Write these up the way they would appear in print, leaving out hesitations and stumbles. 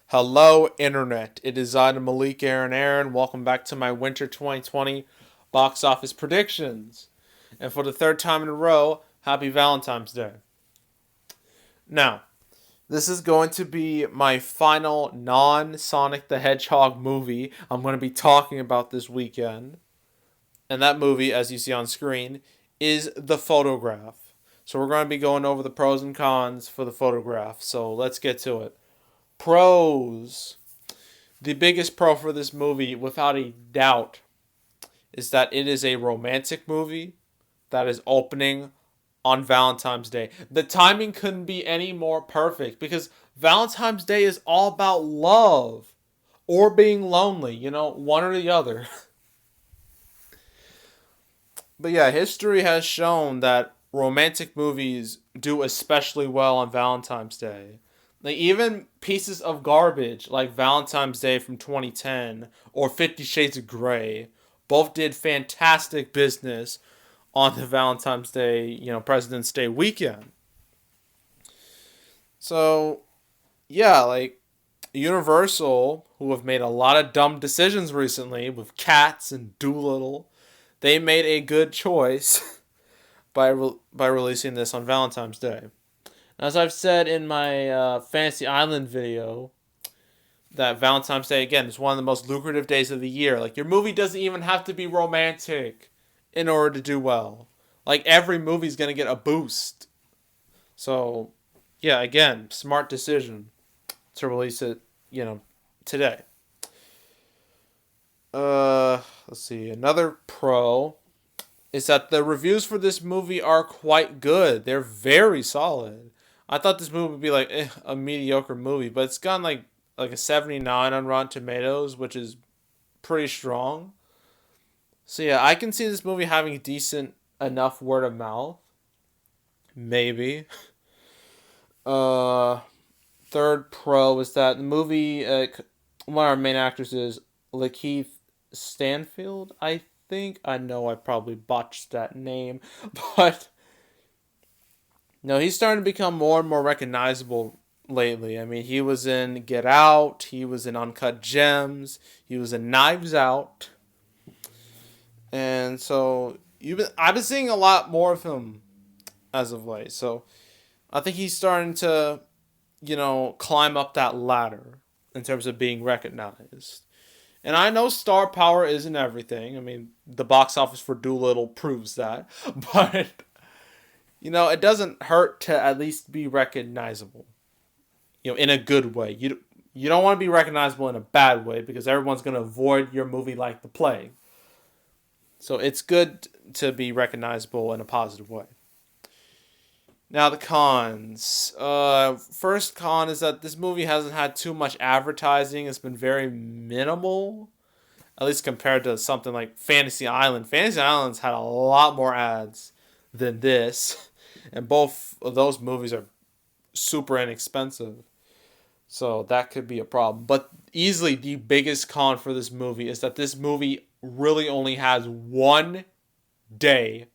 Hello, Internet. It is I, Malik Aaron. Welcome back to my winter 2020 box office predictions. And for the third time in a row, happy Valentine's Day. Now, this is going to be my final non Sonic the Hedgehog movie I'm going to be talking about this weekend. And that movie, as you see on screen, is The Photograph. So we're going to be going over the pros and cons for The Photograph. So let's get to it. Pros. The biggest pro for this movie, without a doubt, is that it is a romantic movie that is opening on Valentine's Day. The timing couldn't be any more perfect because Valentine's Day is all about love or being lonely, one or the other. But yeah, history has shown that romantic movies do especially well on Valentine's Day. Like even pieces of garbage like Valentine's Day from 2010 or 50 Shades of Grey both did fantastic business on the Valentine's Day, President's Day weekend. So, yeah, like Universal, who have made a lot of dumb decisions recently with Cats and Doolittle, they made a good choice by releasing this on Valentine's Day. As I've said in my Fantasy Island video, that Valentine's Day again is one of the most lucrative days of the year. Like your movie doesn't even have to be romantic in order to do well. Like every movie's gonna get a boost. So, yeah, again, smart decision to release it, today. Let's see. Another pro is that the reviews for this movie are quite good. They're very solid. I thought this movie would be like a mediocre movie, but it's gotten like a 79 on Rotten Tomatoes, which is pretty strong. So yeah, I can see this movie having decent enough word of mouth. Maybe. Uh, Third pro is that the movie. One of our main actors is Lakeith Stanfield. I know I probably botched that name, but no, he's starting to become more and more recognizable lately. I mean, he was in Get Out, he was in Uncut Gems, he was in Knives Out, and so I've been seeing a lot more of him as of late. So I think he's starting to, climb up that ladder in terms of being recognized. And I know star power isn't everything. I mean, the box office for Doolittle proves that, but it doesn't hurt to at least be recognizable. In a good way. You don't want to be recognizable in a bad way because everyone's going to avoid your movie like the plague. So it's good to be recognizable in a positive way. Now the cons. First con is that this movie hasn't had too much advertising. It's been very minimal, at least compared to something like Fantasy Island. Fantasy Island's had a lot more ads than this, and both of those movies are super inexpensive. So that could be a problem. But easily the biggest con for this movie is that this movie really only has one day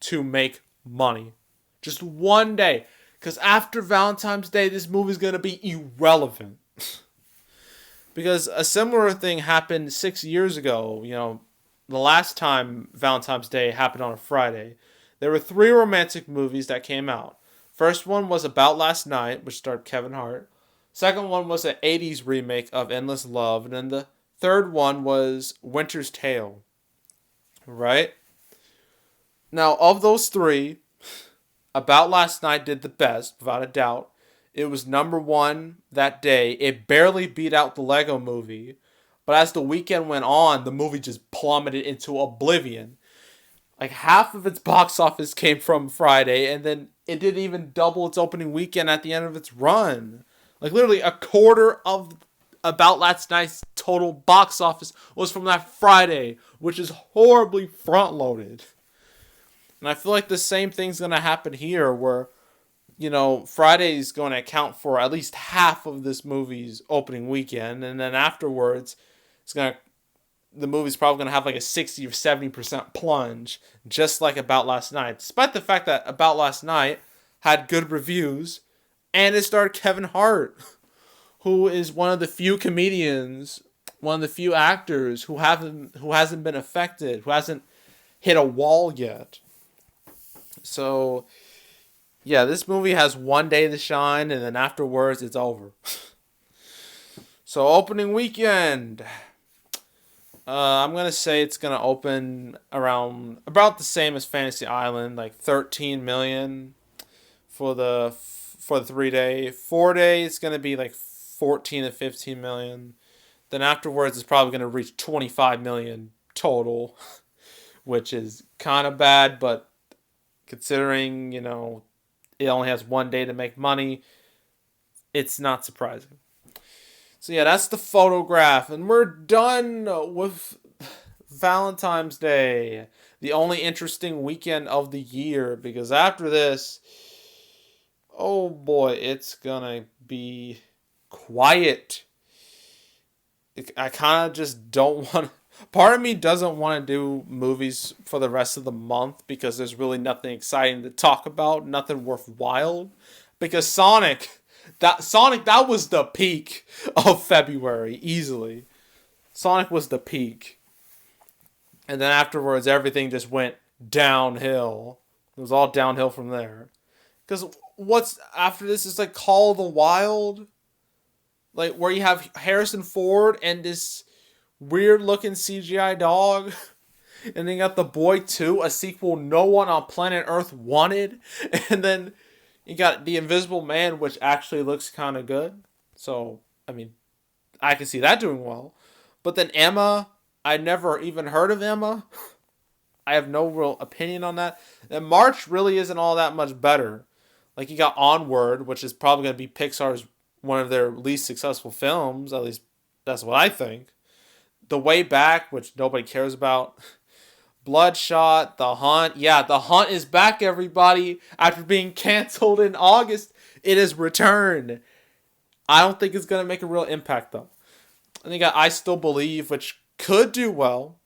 to make money. Just one day. Because after Valentine's Day, this movie's going to be irrelevant. Because a similar thing happened 6 years ago. The last time Valentine's Day happened on a Friday. There were three romantic movies that came out. First one was About Last Night, which starred Kevin Hart. Second one was an 80s remake of Endless Love. And then the third one was Winter's Tale. Right? Now, of those three, About Last Night did the best, without a doubt. It was number one that day. It barely beat out the Lego movie. But as the weekend went on, the movie just plummeted into oblivion. Like half of its box office came from Friday, and then it didn't even double its opening weekend at the end of its run. Like literally a quarter of About Last Night's total box office was from that Friday, which is horribly front loaded. And I feel like the same thing's gonna happen here, where Friday's going to account for at least half of this movie's opening weekend, and then afterwards, the movie's probably gonna have like a 60 or 70% plunge, just like About Last Night. Despite the fact that About Last Night had good reviews, and it starred Kevin Hart, who is one of the few comedians, one of the few actors who hasn't been affected, who hasn't hit a wall yet. So yeah, this movie has one day to shine, and then afterwards it's over. So opening weekend, I'm gonna say it's gonna open around about the same as Fantasy Island, like 13 million for the 3 day. 4 day it's gonna be like 14 to 15 million. Then afterwards it's probably gonna reach 25 million total, which is kind of bad, but considering it only has one day to make money, it's not surprising. So yeah, that's the photograph, and we're done with Valentine's Day, the only interesting weekend of the year. Because after this, oh boy, it's gonna be quiet. I kind of just don't want. Part of me doesn't want to do movies for the rest of the month because there's really nothing exciting to talk about, nothing worthwhile. Because that was the peak of February easily. Sonic was the peak, and then afterwards everything just went downhill. It was all downhill from there. Because what's after this is like Call of the Wild, like where you have Harrison Ford and this weird looking CGI dog. And then you got The Boy 2, a sequel no one on planet Earth wanted. And then you got The Invisible Man, which actually looks kind of good. So, I mean, I can see that doing well. But then Emma, I never even heard of Emma. I have no real opinion on that. And March really isn't all that much better. Like you got Onward, which is probably going to be Pixar's one of their least successful films. At least that's what I think. The Way Back, which nobody cares about. Bloodshot, The Hunt. Yeah, The Hunt is back, everybody. After being canceled in August, it has returned. I don't think it's going to make a real impact, though. I think I Still Believe, which could do well.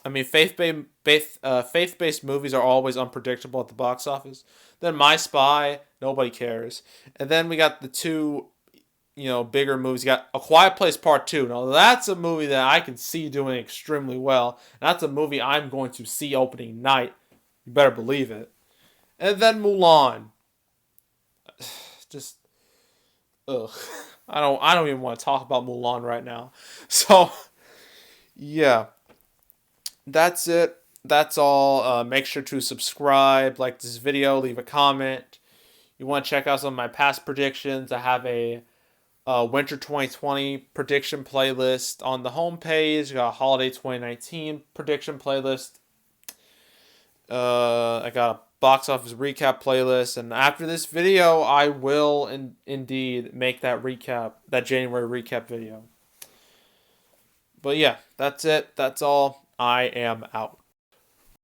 I mean, faith-based movies are always unpredictable at the box office. Then My Spy, nobody cares. And then we got the two bigger movies. You got A Quiet Place Part 2. Now, that's a movie that I can see doing extremely well. That's a movie I'm going to see opening night. You better believe it. And then Mulan. Just, ugh. I don't even want to talk about Mulan right now. So, yeah. That's it. That's all. Make sure to subscribe, like this video, leave a comment. You want to check out some of my past predictions. I have a Winter 2020 prediction playlist on the homepage. Got a Holiday 2019 prediction playlist. I got a box office recap playlist, and after this video, I will indeed make that January recap video. But yeah, that's it. That's all. I am out.